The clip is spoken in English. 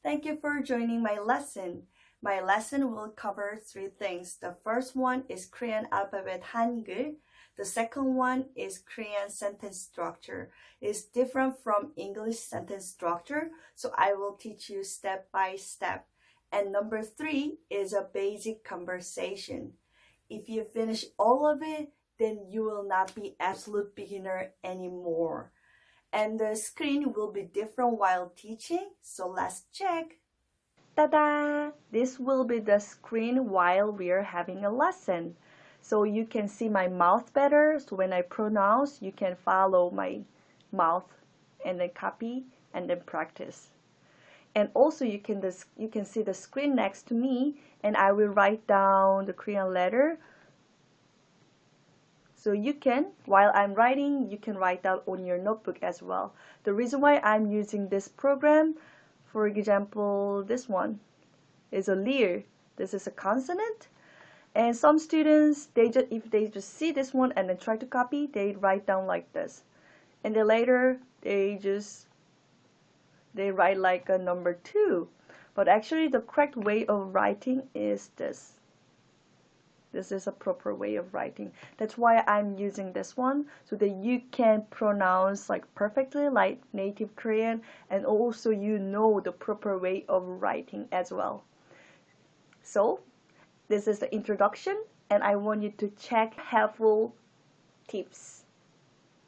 Thank you for joining my lesson. My lesson will cover three things. The first one is Korean alphabet Hangul. The second one is Korean sentence structure. It's different from English sentence structure, so I will teach you step by step. And number three is a basic conversation. If you finish all of it, then you will not be absolute beginner anymore. And the screen will be different while teaching, so let's check. Ta-da! This will be the screen while we're having a lesson. So you can see my mouth better, so when I pronounce, you can follow my mouth and then copy and then practice. And also you can see the screen next to me, and I will write down the Korean letter. So you can, while I'm writing, you can write down on your notebook as well. The reason why I'm using this program, for example, this one is a leer. This is a consonant. And some students, if they just see this one and then try to copy, they write down like this. And then later, they write like a number 2. But actually, the correct way of writing is this. This is a proper way of writing. That's why I'm using this one, so that you can pronounce like perfectly like native Korean, and also you know the proper way of writing as well. So this is the introduction, and I want you to check helpful tips.